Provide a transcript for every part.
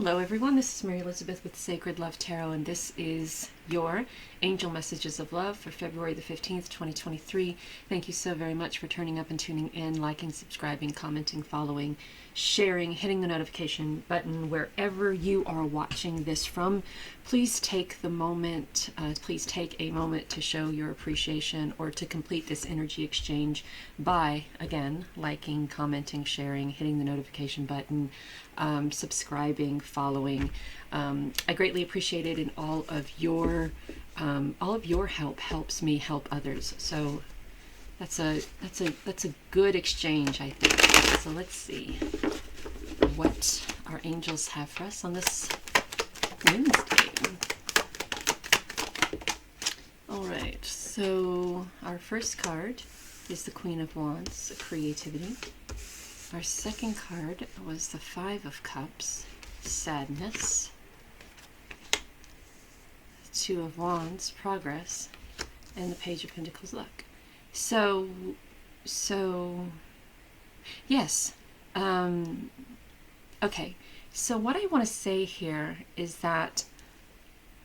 Hello everyone, this is Mary Elizabeth with Sacred Love Tarot, and this is your Angel Messages of Love for February the 15th, 2023. Thank you so very much for turning up and tuning in, liking, subscribing, commenting, following, sharing, hitting the notification button wherever you are watching this from. Please take a moment to show your appreciation or to complete this energy exchange by, again, liking, commenting, sharing, hitting the notification button, subscribing, following. I greatly appreciate it, and all of your help helps me help others. So that's a good exchange, I think. So let's see what our angels have for us on this Wednesday. All right, so our first card is the Queen of Wands, creativity. Our second card was the Five of Cups, sadness. The Two of Wands, progress, and the Page of Pentacles, luck. So yes. Okay, so what I want to say here is that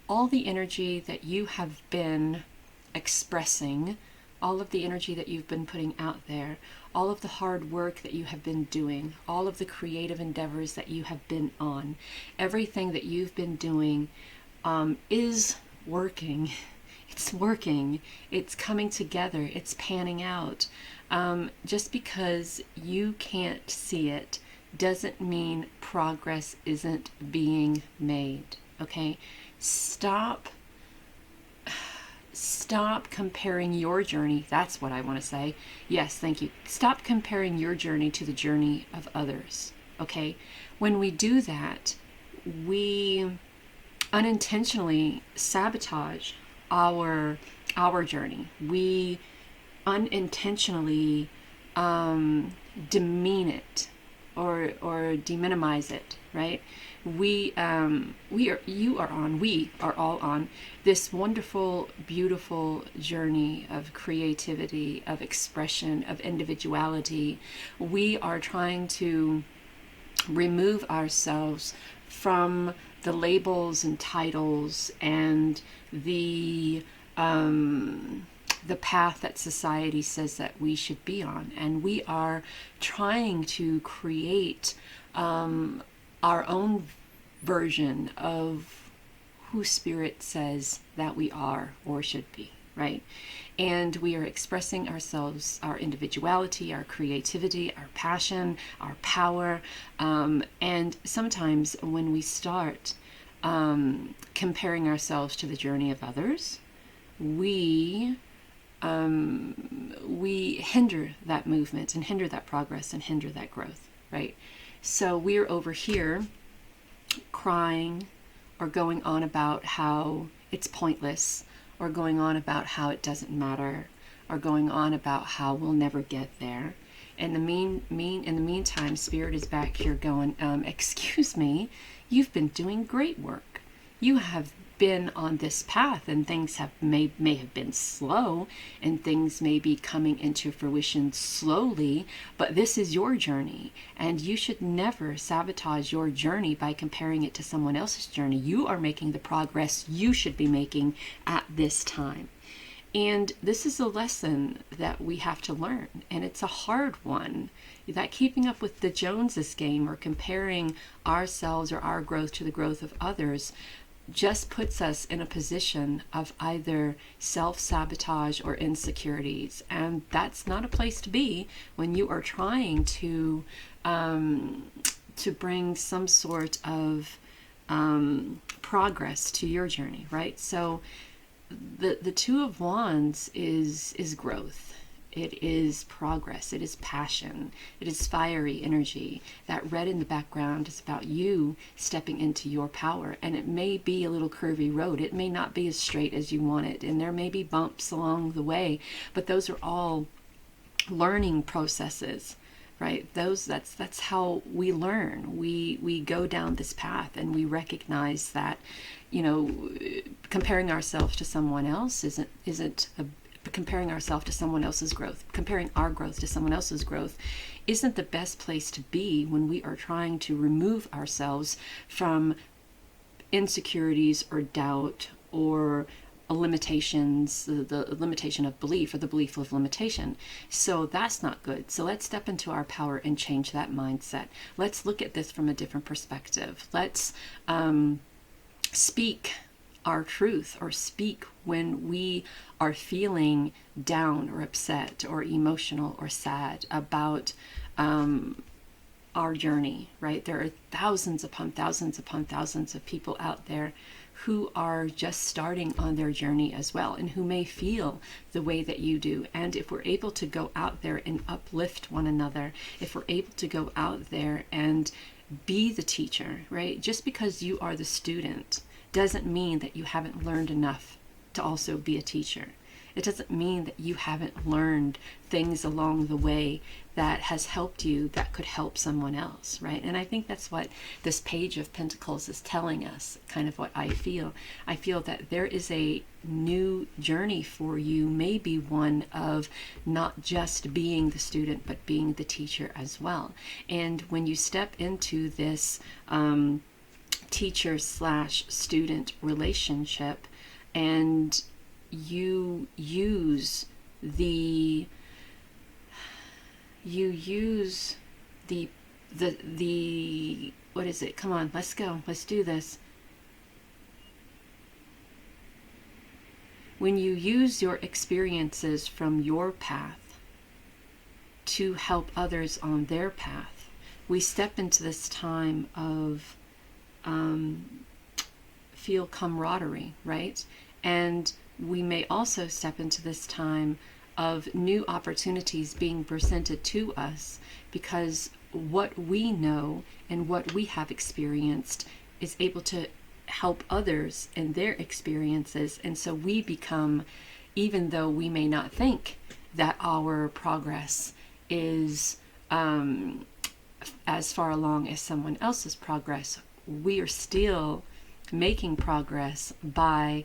all the energy that you have been expressing, all of the energy that you've been putting out there, all of the hard work that you have been doing, all of the creative endeavors that you have been on, everything that you've been doing is working. It's working. It's coming together. It's panning out. Just because you can't see it doesn't mean progress isn't being made. Okay? Stop comparing your journey. That's what I want to say. Yes, thank you. Stop comparing your journey to the journey of others. Okay? When we do that, we unintentionally sabotage our journey. We unintentionally demean it or deminimize it, right? We are all on this wonderful, beautiful journey of creativity, of expression, of individuality. We are trying to remove ourselves from the labels and titles and the path that society says that we should be on, and we are trying to create our own version of who Spirit says that we are or should be, right? And we are expressing ourselves, our individuality, our creativity, our passion, our power, and sometimes when we start comparing ourselves to the journey of others, we hinder that movement and hinder that progress and hinder that growth, right? So we're over here crying or going on about how it's pointless, or going on about how it doesn't matter, or going on about how we'll never get there. In the meantime, Spirit is back here going, excuse me, you've been doing great work. You have been on this path, and things may have been slow, and things may be coming into fruition slowly, but this is your journey, and you should never sabotage your journey by comparing it to someone else's journey. You are making the progress you should be making at this time. And this is a lesson that we have to learn, and it's a hard one. That keeping up with the Joneses game, or comparing ourselves or our growth to the growth of others, just puts us in a position of either self-sabotage or insecurities. And that's not a place to be when you are trying to bring some sort of progress to your journey, right? So the Two of Wands is growth. It is progress. It is passion. It is fiery energy. That red in the background is about you stepping into your power. And it may be a little curvy road. It may not be as straight as you want it. And there may be bumps along the way. But those are all learning processes, right? That's how we learn. We go down this path, and we recognize that, comparing ourselves to someone else isn't comparing ourselves to someone else's growth, comparing our growth to someone else's growth, isn't the best place to be when we are trying to remove ourselves from insecurities or doubt or limitations, the limitation of belief or the belief of limitation. So that's not good. So let's step into our power and change that mindset. Let's look at this from a different perspective. Let's speak our truth, or speak when we are feeling down or upset or emotional or sad about our journey, right? There are thousands upon thousands upon thousands of people out there who are just starting on their journey as well, and who may feel the way that you do. And if we're able to go out there and uplift one another, if we're able to go out there and be the teacher, right? Just because you are the student doesn't mean that you haven't learned enough to also be a teacher. It doesn't mean that you haven't learned things along the way that has helped you, that could help someone else, right? And I think that's what this Page of Pentacles is telling us, kind of what I feel. I feel that there is a new journey for you, maybe one of not just being the student, but being the teacher as well. And when you step into this teacher/student relationship, and you use the what is it? Come on, let's go. Let's do this. When you use your experiences from your path to help others on their path, we step into this time of feel camaraderie, right? And we may also step into this time of new opportunities being presented to us, because what we know and what we have experienced is able to help others in their experiences. And so we become, even though we may not think that our progress is as far along as someone else's progress, we are still making progress by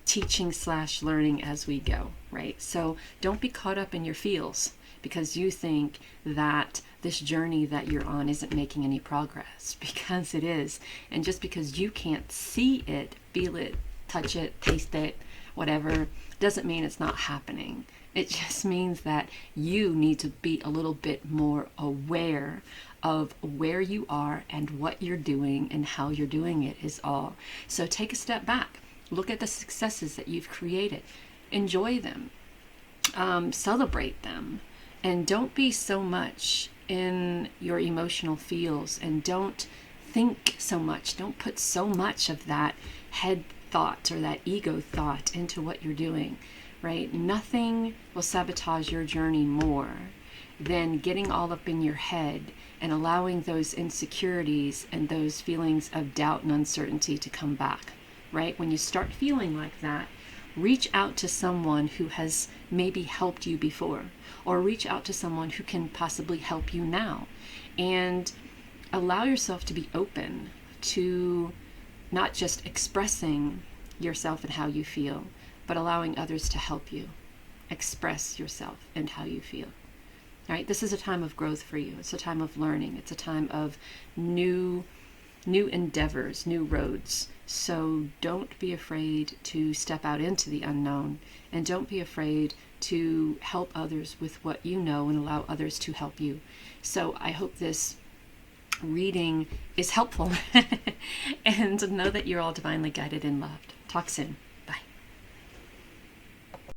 teaching/learning as we go, right? So don't be caught up in your feels because you think that this journey that you're on isn't making any progress, because it is. And just because you can't see it, feel it, touch it, taste it, whatever, doesn't mean it's not happening. It just means that you need to be a little bit more aware of where you are and what you're doing and how you're doing it is all. So take a step back. Look at the successes that you've created. Enjoy them. Celebrate them. And don't be so much in your emotional feels, and don't think so much. Don't put so much of that head thought or that ego thought into what you're doing, right? Nothing will sabotage your journey more than getting all up in your head and allowing those insecurities and those feelings of doubt and uncertainty to come back, right? When you start feeling like that, reach out to someone who has maybe helped you before, or reach out to someone who can possibly help you now, and allow yourself to be open to not just expressing yourself and how you feel, but allowing others to help you express yourself and how you feel. All right, this is a time of growth for you. It's a time of learning. It's a time of new endeavors, new roads. So don't be afraid to step out into the unknown, and don't be afraid to help others with what you know and allow others to help you. So I hope this reading is helpful and know that you're all divinely guided and loved. Talk soon.